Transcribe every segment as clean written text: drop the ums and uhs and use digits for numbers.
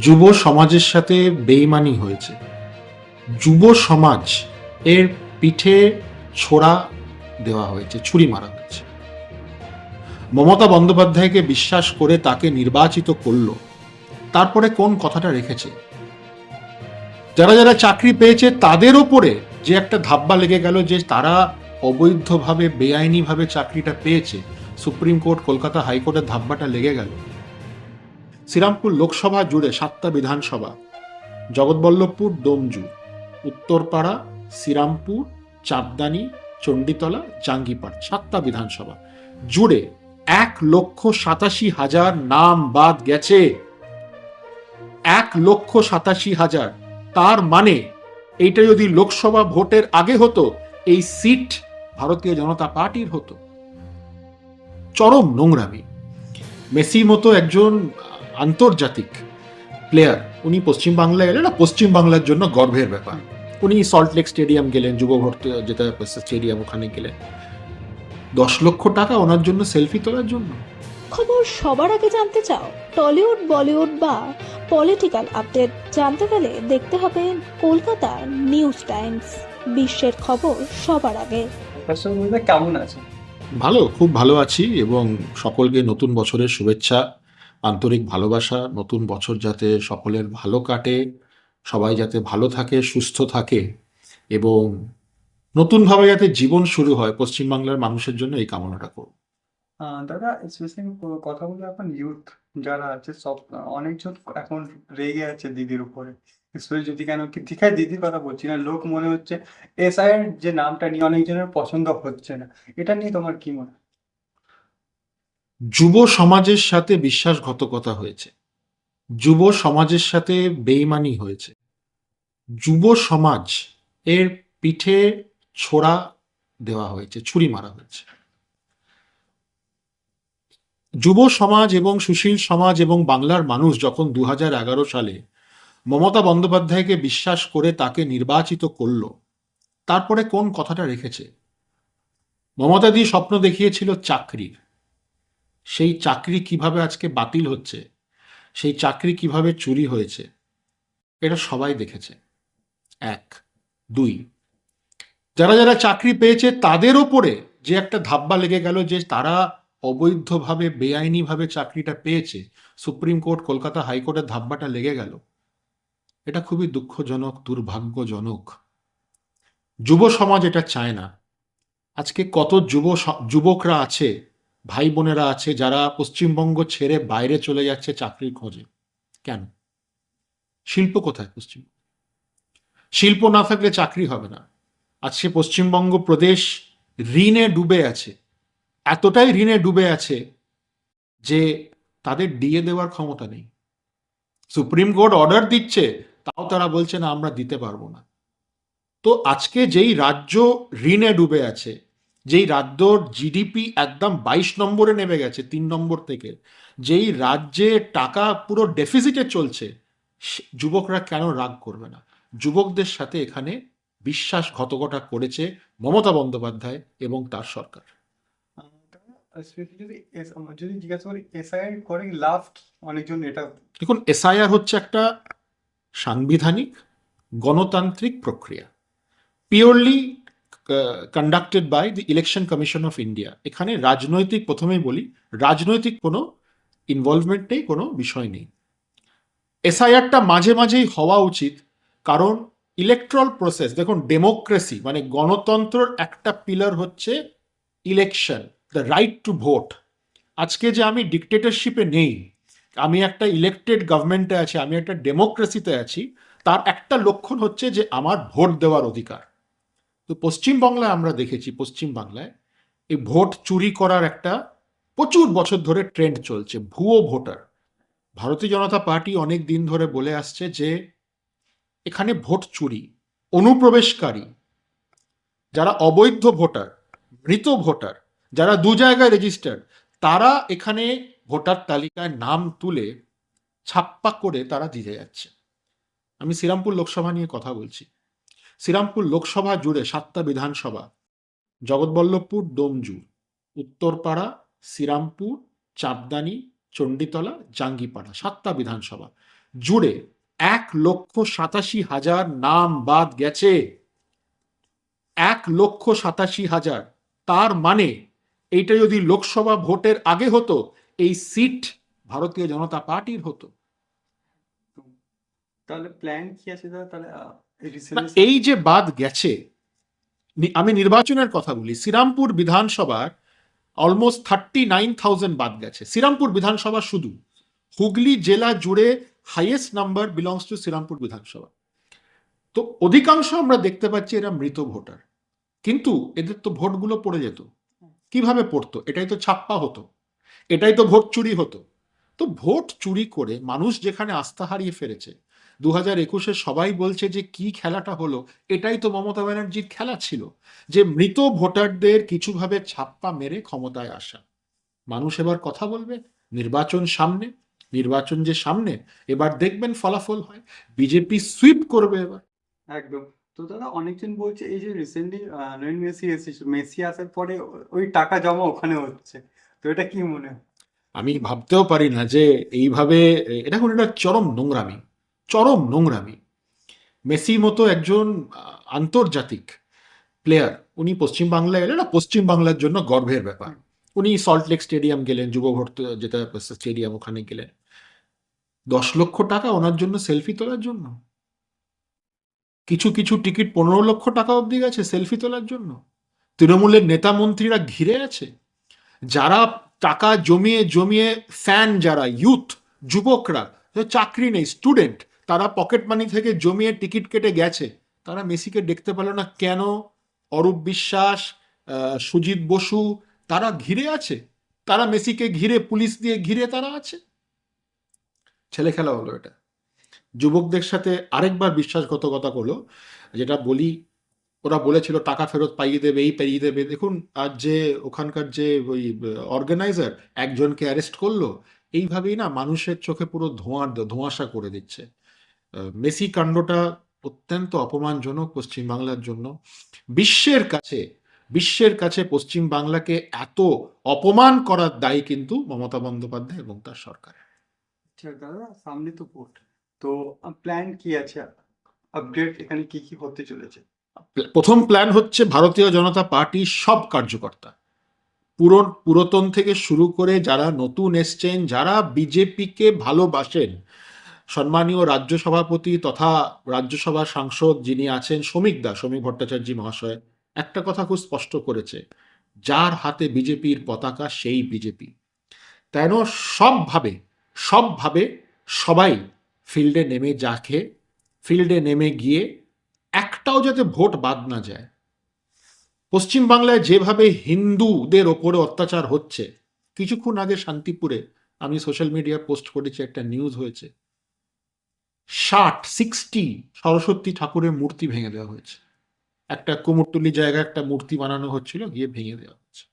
যুব সমাজের সাথে বেইমানি হয়েছে। যুব সমাজ এর পিঠে ছোড়া দেওয়া হয়েছে, ছুরি মারা হয়েছে। মমতা বন্দ্যোপাধ্যায়কে বিশ্বাস করে তাকে নির্বাচিত করলো, তারপরে কোন কথাটা রেখেছে? যারা যারা চাকরি পেয়েছে তাদের ওপরে যে একটা ধাব্বা লেগে গেল যে তারা অবৈধভাবে বেআইনিভাবে চাকরিটা পেয়েছে, সুপ্রিম কোর্ট কলকাতা হাইকোর্টের ধাব্বাটা লেগে গেল। শ্রীরামপুর লোকসভা জুড়ে 7টা বিধানসভা, জগৎবল্লভপুর, ডোমজু, উত্তরপাড়া, শ্রীরামপুর, চাঁদদানি, চণ্ডীতলা, জাঙ্গিপাড়া, 7টা বিধানসভা জুড়ে 1,87,000 নাম বাদ গেছে। 1,87,000। তার মানে এইটা যদি লোকসভা ভোটের আগে হতো, এই সিট ভারতীয় জনতা পার্টির হতো। চরম নোংরামি। মেসি মতো একজন আন্তর্জাতিক প্লেয়ার, উনি পশ্চিমবাংলায় এলেন, পশ্চিমবাংলার জন্য গর্বের ব্যাপার। উনি সল্টলেক স্টেডিয়াম গেলেন, যুব ভর্তি যেটা স্টেডিয়াম, ওখানে গেলেন। 10 লক্ষ টাকা ওনার জন্য সেলফি তোলার জন্য। খবর সবার আগে জানতে চাও? টলিউড, বলিউড বা পলিটিক্যাল আপডেট জানতে গেলে দেখতে হবে কলকাতা নিউজ টাইমস। বিশ্বের খবর সবার আগে। কেমন আছে? ভালো, খুব ভালো আছি, এবং সকলকে নতুন বছরের শুভেচ্ছা, আন্তরিক ভালোবাসা। নতুন বছর যাতে সকলের ভালো কাটে, সবাই যাতে ভালো থাকে, সুস্থ থাকে, এবং নতুনভাবে যাতে জীবন শুরু হয় পশ্চিমবাংলার মানুষের জন্য এই কামনাটা করব। দাদা, স্পেশালি কথা বলবো এখন ইউথ যারা আছে সব, অনেকজন এখন রেগে আছে দিদির উপরে। স্পেশালি যদি কেন কি দীঘায় দিদির কথা বলছি না, লোক মনে হচ্ছে এসআইয়ের যে নামটা নিয়ে অনেকজনের পছন্দ হচ্ছে না। এটা নিয়ে তোমার কি মনে হয়? যুব সমাজের সাথে বিশ্বাসঘাতকতা হয়েছে, যুব সমাজের সাথে বেইমানি হয়েছে। যুব সমাজ এর পিঠে ছোড়া দেওয়া হয়েছে, ছুরি মারা হয়েছে। যুব সমাজ এবং সুশীল সমাজ এবং বাংলার মানুষ যখন 2011 সালে মমতা বন্দ্যোপাধ্যায়কে বিশ্বাস করে তাকে নির্বাচিত করলো, তারপরে কোন কথাটা রেখেছে? মমতাদি স্বপ্ন দেখিয়েছিল চাকরির। সেই চাকরি কিভাবে আজকে বাতিল হচ্ছে, সেই চাকরি কিভাবে চুরি হয়েছে, এটা সবাই দেখেছে। 1, 2, যারা যারা চাকরি পেয়েছে তাদের ওপরে যে একটা ধাব্বা লেগে গেল যে তারা অবৈধভাবে বেআইনিভাবে চাকরিটা পেয়েছে, সুপ্রিম কোর্ট কলকাতা হাইকোর্টের ধাব্বাটা লেগে গেল, এটা খুবই দুঃখজনক, দুর্ভাগ্যজনক। যুব সমাজ এটা চায় না। আজকে কত যুবকরা আছে, ভাই বোনেরা আছে, যারা পশ্চিমবঙ্গ ছেড়ে বাইরে চলে যাচ্ছে চাকরির খোঁজে। কেন? শিল্প কোথায়? শিল্প না থাকলে চাকরি হবে না। আজকে পশ্চিমবঙ্গ প্রদেশ ঋণে ডুবে আছে, এতটাই ঋণে ডুবে আছে যে তাদের দিয়ে দেওয়ার ক্ষমতা নেই। সুপ্রিম কোর্ট অর্ডার দিচ্ছে, তাও তারা বলছে না, আমরা দিতে পারবো না। তো আজকে যেই রাজ্য ঋণে ডুবে আছে, যেই রাজ্যর জিডিপি একদম 22 নম্বরে নেমে গেছে 3 নম্বর থেকে, যেই রাজ্যে টাকা পুরো ডেফিসিটে চলছে, যুবকরা কেন রাগ করবে না? যুবকদের সাথে এখানে বিশ্বাসঘাতকতা করেছে মমতা বন্দ্যোপাধ্যায় এবং তার সরকার। স্পেশালি যদি জিজ্ঞাসা করি এসআইআর করে লাভ কি, অনেকজন এটা দেখুন, এসআইআর হচ্ছে একটা সাংবিধানিক গণতান্ত্রিক প্রক্রিয়া, purely conducted by the election commission of India. এখানে রাজনৈতিক, প্রথমেই বলি, রাজনৈতিক কোনো ইনভলভমেন্ট নেই, কোনো বিষয় নেই। এসআইআরটা মাঝে মাঝেই হওয়া উচিত, কারণ ইলেকট্রাল প্রসেস, দেখুন, ডেমোক্রেসি মানে গণতন্ত্রের একটা পিলার হচ্ছে election, the right to vote. আজকে যে আমি ডিকটেটরশিপে নেই, আমি একটা ইলেক্টেড গভর্নমেন্টে আছি, আমি একটা ডেমোক্রেসিতে আছি, তার একটা লক্ষণ হচ্ছে যে আমার ভোট দেওয়ার অধিকার। তো পশ্চিমবাংলায় আমরা দেখেছি, পশ্চিমবাংলায় এই ভোট চুরি করার একটা প্রচুর বছর ধরে ট্রেন্ড চলছে, ভুয়ো ভোটার। ভারতীয় জনতা পার্টি অনেক দিন ধরে বলে আসছে যে এখানে ভোট চুরি, অনুপ্রবেশকারী, যারা অবৈধ ভোটার, মৃত ভোটার, যারা 2 জায়গায় রেজিস্টার্ড, তারা এখানে ভোটার তালিকায় নাম তুলে ছাপ্পা করে তারা দিতে যাচ্ছে। আমি শ্রীরামপুর লোকসভা নিয়ে কথা বলছি। শ্রীরামপুর লোকসভা জুড়ে 7টা বিধানসভা, জগৎবল্লভপুর, ডোমজু, উত্তরপাড়া, শ্রীরামপুর, চাঁদদানি, চণ্ডীতলা, জাঙ্গিপাড়া, 7টা বিধানসভা জুড়ে 1,87,000 নাম বাদ গেছে। 1,87,000। তার মানে এইটা যদি লোকসভা ভোটের আগে হতো, এই সিট ভারতীয় জনতা পার্টির হতো। তাহলে প্ল্যান কি আছে দাদা? তাহলে না, রিসেন্টলি এই যে বাদ গেছে, আমি নির্বাচনের কথা বলি, শ্রীরামপুর বিধানসভার অলমোস্ট 39,000 বাদ গেছে। শ্রীরামপুর বিধানসভা শুধু, হুগলি জেলা জুড়ে highest number belongs to Serampore বিধানসভা। তো অধিকাংশ আমরা দেখতে পাচ্ছি এরা মৃত ভোটার, কিন্তু এদের তো ভোটগুলো পড়ে যেত। কিভাবে পড়তো? এটাই তো ছাপ্পা হতো, এটাই তো ভোট চুরি হতো। তো ভোট চুরি করে মানুষ যেখানে আস্থা হারিয়ে ফেলেছে, 2021-এ সবাই বলছে যে কি খেলাটা হলো, এটাই তো মমতা ব্যানার্জির খেলা ছিল, যে মৃত ভোটারদের কিছুভাবে ছাপ্পা মেরে ক্ষমতায় আসা। মানুষ এবার কথা বলবে, নির্বাচন সামনে, নির্বাচন যে সামনে, এবার দেখবেন ফলাফল হয়, বিজেপি সুইপ করবে এবার। একদম। তো দাদা অনেকজন বলছে এই যে রিসেন্টলি লিওনেল মেসি এসেছে, মেসি আসার পরে ওই টাকা জমা ওখানে হচ্ছে, তো এটা কি মনে হয়? আমি ভাবতেও পারি না যে এইভাবে, এটা কোন একটা চরম নোংরামি, চরম নোংরামি। মেসি মতো একজন আন্তর্জাতিক প্লেয়ার, উনি পশ্চিম বাংলায় এলেন, না পশ্চিম বাংলার জন্য গর্বের ব্যাপার। উনি সল্টলেক স্টেডিয়াম গেলেন, যুব ভোট যেটা স্টেডিয়াম, ওখানে গেলেন, 10 লক্ষ টাকা ওনার জন্য সেলফি তোলার জন্য। কিছু কিছু টিকিট 15 লক্ষ টাকা অবধি গেছে সেলফি তোলার জন্য। তৃণমূলের নেতা মন্ত্রীরা ঘিরে আছে, যারা টাকা জমিয়ে জমিয়ে ফ্যান, যারা ইউথ, যুবকরা, চাকরি নেই, স্টুডেন্ট, তারা পকেট মানি থেকে জমিয়ে টিকিট কেটে গেছে, তারা মেসিকে দেখতে পেল না কেন? অরূপ বিশ্বাস, সুজিত বসু, তারা ঘিরে আছে, তারা মেসিকে ঘিরে, পুলিশ দিয়ে ঘিরে তারা আছে। ছেলে খেলা হলো এটা। যুবকদের সাথে আরেকবার বিশ্বাসঘাতকতা করলো, যেটা বলি, ওরা বলেছিল টাকা ফেরত পাইয়ে দেবে, এই পাইয়ে দেবে। দেখুন আজ যে ওখানকার যে ওই অর্গানাইজার একজনকে অ্যারেস্ট করলো, এইভাবেই না মানুষের চোখে পুরো ধোঁয়াশা করে দিচ্ছে। মেসি কাণ্ডটা অত্যন্ত অপমানজনক পশ্চিমবাংলার জন্য। বিশ্বের কাছে, বিশ্বের কাছে পশ্চিম বাংলাকে এত অপমান করার দায়ী কিন্তু মমতা বন্দ্যোপাধ্যায় এবং তার সরকার। আচ্ছা দাদা, সামনে তো ভোট, তো প্ল্যান কি আছে, আপডেট এখানে কি কি হতে চলেছে? প্রথম প্ল্যান হচ্ছে ভারতীয় জনতা পার্টির সব কার্যকর্তা, পুরাতন থেকে শুরু করে যারা নতুন এসছেন, যারা বিজেপিকে ভালোবাসেন, সম্মানীয় রাজ্য সভাপতি তথা রাজ্যসভা সাংসদ যিনি আছেন শ্রমিক ভট্টাচার্য মহাশয় একটা কথা খুব স্পষ্ট করেছে, যার হাতে বিজেপির পতাকা সেই বিজেপি। তাই সবভাবে সবভাবে সবাই ফিল্ডে নেমে যাকে, ফিল্ডে নেমে গিয়ে একটাও যাতে ভোট বাদ না যায়। পশ্চিমবাংলায় যেভাবে হিন্দুদের ওপরে অত্যাচার হচ্ছে, কিছুক্ষণ আগে শান্তিপুরে আমি সোশ্যাল মিডিয়া পোস্ট করেছি, একটা নিউজ হয়েছে, 60 সরস্বতী ঠাকুরের মূর্তি ভেঙে দেওয়া হয়েছে। একটা কুমোরটুলি জায়গায় একটা মূর্তি বানানো হচ্ছিল, গিয়ে ভেঙে দেওয়া হচ্ছে।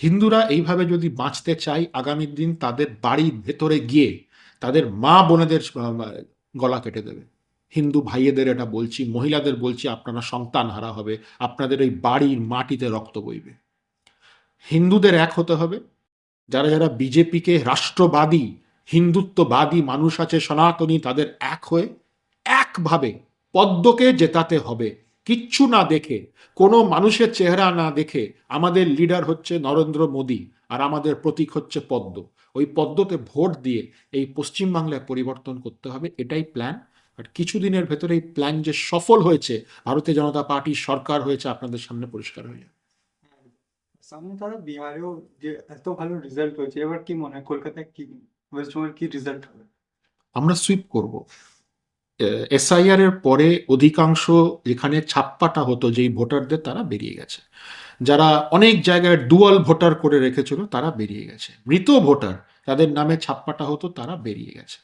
হিন্দুরা এইভাবে যদি বাঁচতে চায়, আগামী দিন তাদের বাড়ির ভেতরে গিয়ে তাদের মা বোনেদের গলা কেটে দেবে। হিন্দু ভাইয়েদের এটা বলছি, মহিলাদের বলছি, আপনারা সন্তান হারা হবে, আপনাদের এই বাড়ির মাটিতে রক্ত বইবে। হিন্দুদের এক হতে হবে, যারা যারা বিজেপিকে রাষ্ট্রবাদী, হিন্দুত্ববাদী মানুষ আছে, সনাতনী, তাদের এক হয়ে একভাবে পদ্মকে জেতাতে হবে। কিচ্ছু না দেখে, কোনো মানুষের চেহারা না দেখে, আমাদের লিডার হচ্ছে নরেন্দ্র মোদী আর আমাদের প্রতীক হচ্ছে পদ্ম, ওই পদ্মতে ভোট দিয়ে এই পশ্চিমবাংলায় পরিবর্তন করতে হবে, এটাই প্ল্যান। আর কিছুদিনের ভেতরে এই প্ল্যান যে সফল হয়েছে, ভারতীয় জনতা পার্টির সরকার হয়েছে, আপনাদের সামনে পরিষ্কার হয়ে যাবে। সামনে দাদা বিহারেও যে এত ভালো রেজাল্ট হয়েছে, এবার কি মনে হয় কলকাতায় কি, ওয়েস্ট বেঙ্গল কি রেজাল্ট হবে? আমরা সুইপ করব। এসআইআর এর পরে অধিকাংশ যেখানে ছাপ্পাটা হতো যেই ভোটারদের, তারা বেরিয়ে গেছে। যারা অনেক জায়গায় ডুয়াল ভোটার করে রেখেছিল তারা বেরিয়ে গেছে। মৃত ভোটার, তাদের নামে ছাপ্পাটা হতো, তারা বেরিয়ে গেছে।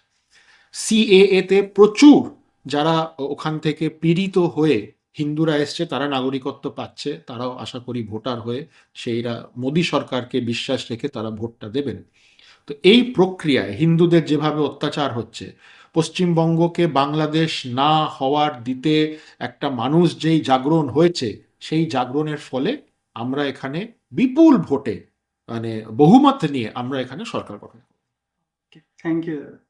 সিএএ তে প্রচুর যারা ওখান থেকে পীড়িত হয়ে হিন্দুরা এসছে, তারা নাগরিকত্ব পাচ্ছে, তারাও আশা করি ভোটার হয়ে সেইরা মোদী সরকারকে বিশ্বাস রেখে তারা ভোটটা দেবেন। তো এই প্রক্রিয়ায় হিন্দুদের যেভাবে অত্যাচার হচ্ছে, পশ্চিমবঙ্গকে বাংলাদেশ না হওয়ার দিতে একটা মানুষ যেই জাগরণ হয়েছে, সেই জাগরণের ফলে আমরা এখানে বিপুল ভোটে, মানে বহুমত নিয়ে আমরা এখানে সরকার গঠন করব। থ্যাংক ইউ দাদা।